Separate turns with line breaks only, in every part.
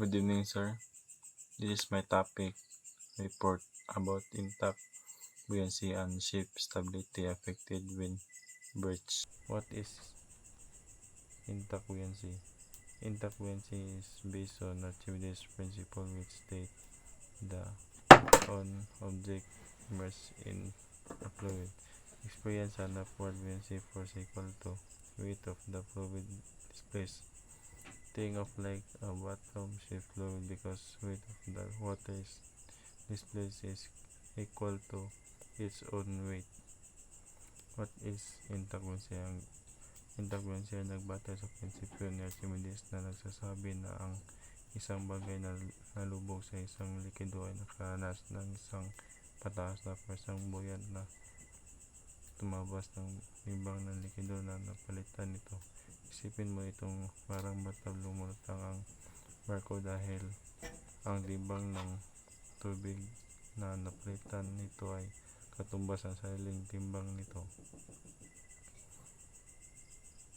Good evening, sir. This is my topic report about intact buoyancy and ship stability affected when birds. What is intact buoyancy? Intact buoyancy is based on Archimedes' principle, which states the on object immersed in a fluid experience an upward buoyancy force equal to weight of the fluid displaced. Think of like a bottom shift fluid because weight of the water is displaced is equal to its own weight. What is intact buoyancy? Ang intact buoyancy ay nagbase sa prinsipyo ni Archimedes na nagsasabi na ang isang bagay na nalubog sa isang likido ay nakaranas ng isang pataas na pwersang buoyant na tumabas ng libang ng likido na napalitan nito. Isipin mo itong parang batang lumulutang ang barko dahil ang libang ng tubig na napalitan nito ay katumbas ng sariling timbang nito.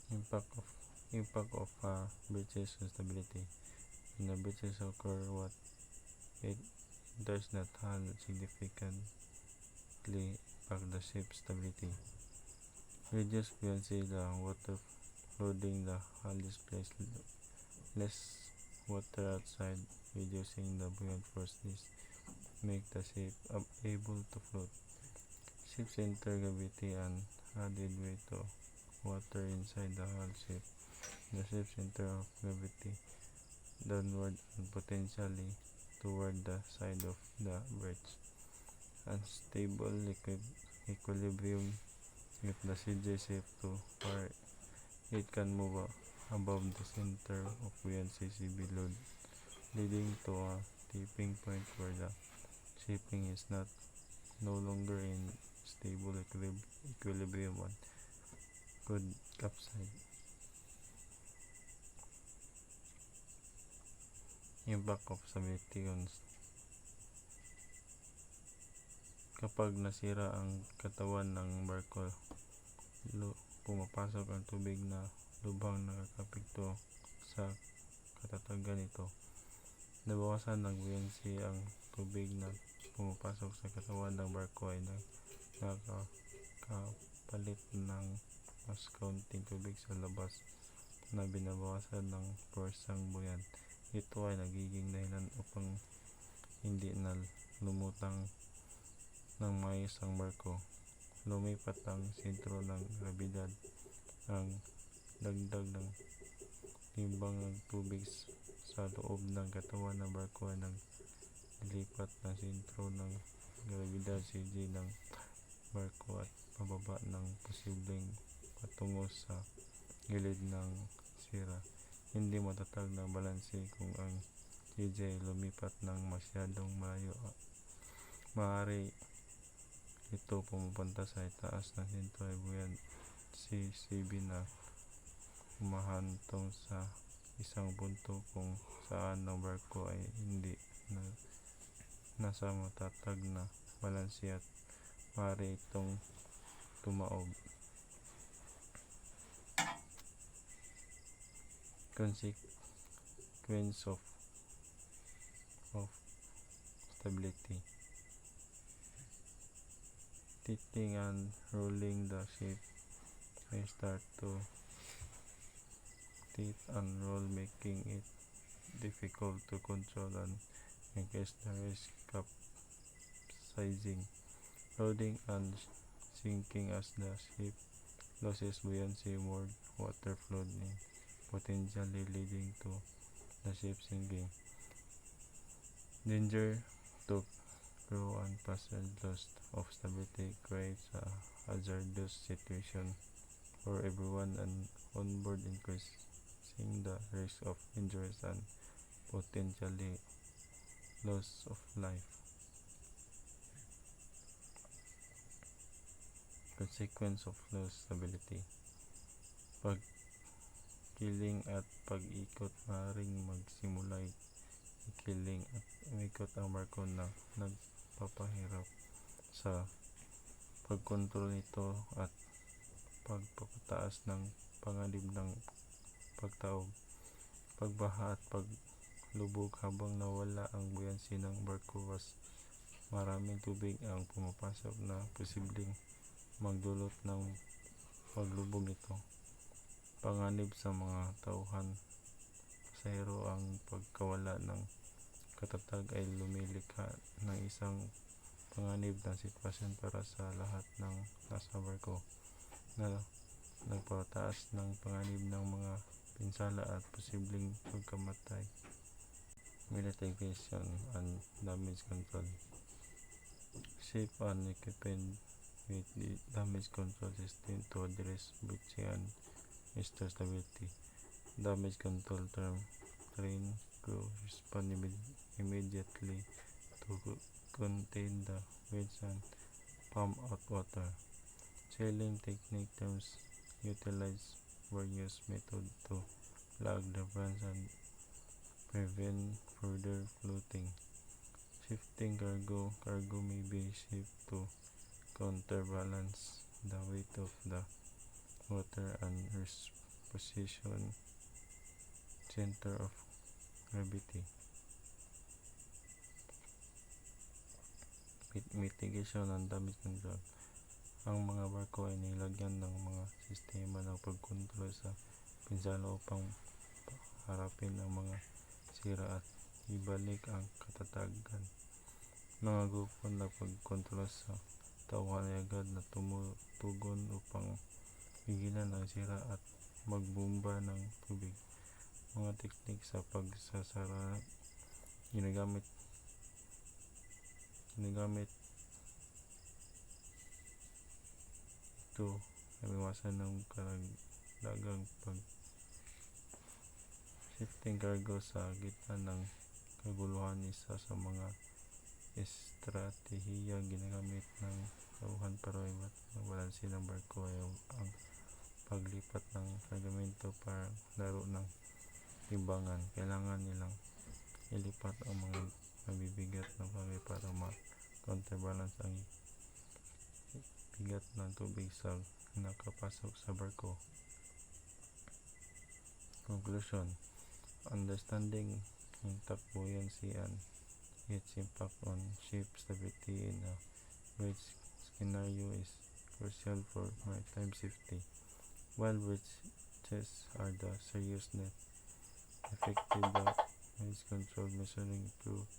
Impact of bridges on stability. When the bridges occur, what it does not hull significantly impact the ship's stability. Reduce buoyancy. The water flooding the hull displaces less water outside, reducing the buoyant force. This makes the ship able to float. Ship center gravity and added weight of water inside the hull ship. The ship center of gravity downward and potentially toward the side of the bridge. Unstable equilibrium. If the CJ shift too far, it can move above the center of buoyancy CB load, leading to a tipping point where the shipping is no longer in stable equilibrium and could capsize. Impact of stability on kapag nasira ang katawan ng barko, pumapasok ang tubig na lubhang nakakapekto sa katatagan nito. Nabawasan ng buoyancy ang tubig na pumapasok sa katawan ng barko ay nakakapalit ng mas kaunting tubig sa labas na binabawasan ng pwersang buoyant. Ito ay nagiging dahilan upang hindi na lumutang ng maayos ang barko. Lumipat ang sentro ng grabidad. Ang dagdag ng timbang ng tubig sa loob ng katawan ng barko ay naglilipat ng sentro ng grabidad CG ng barko at pababa ng posibleng patungo sa gilid ng sira. Hindi matatag na balanse kung ang CJ lumipat ng masyadong malayo. Maaari ito pumupunta sa itaas ng sentro ay buoyant si CB na humahantong sa isang punto kung saan ang barko ay hindi nasa matatag na balanse at maaari itong tumaob. Consequence of stability. Tilting and rolling. The ship may start to tilt and roll, making it difficult to control and increase the risk of capsizing. Loading and sinking. As the ship loses buoyancy, more water flows in, potentially leading to the ship sinking. Danger to crew and passengers. Loss of stability creates a hazardous situation for everyone on board, increasing the risk of injuries and potentially loss of life. Consequence of low stability. Pagkiling at pag-ikot. Maaaring magsimula ikiling at umikot ang barko na nagpapahirap sa pagkontrol nito at pagpapataas ng panganib ng pagtaob, pagbaha at lubog habang nawala ang buoyancy ng barko. Maraming tubig ang pumapasok na posibleng magdulot ng paglubog nito. Panganib sa mga tauhan pasahero. Ang pagkawala ng katatag ay lumilikha ng isang panganib na sitwasyon para sa lahat ng nasa barko, na nagpataas ng panganib ng mga pinsala at posibleng pagkamatay. Mitigation and damage control. Ship and equipped with the damage control system to address breaching and restore stability. Damage control train crew respond immediately to contain the waves and pump out water. Sailing technique terms utilize various methods to lag the branch and prevent further floating. Shifting cargo. Cargo may be shifted to counterbalance the weight of the water and position center of gravity. Mitigation and damage control. Ang mga barko ay nilagyan ng mga sistema ng pagkontrol sa pinsala upang harapin ang mga sira at ibalik ang katatagan. Mga grupo na pagkontrol sa tauhan ay agad na tumutugon upang pigilan ang sira at magbomba ng tubig. Mga teknik sa pagsasara. Ginagamit ito ay iwasan ng karagdagang shifting cargo sa gitna ng kaguluhan. Isa sa mga estratehiya ginagamit ng tauhan para ibalanse ng barko ay ang paglipat ng kargamento para laro ng timbangan. Kailangan nilang ilipat ang mga mabibigat na bagay para ma-counterbalance ang bigat ng tubig sa nakapasok sa barko. Conclusion. Understanding impact buoyancy and its impact on ship stability in a bridge scenario is crucial for maritime safety. While bridges are the serious net, effective damage control measuring improve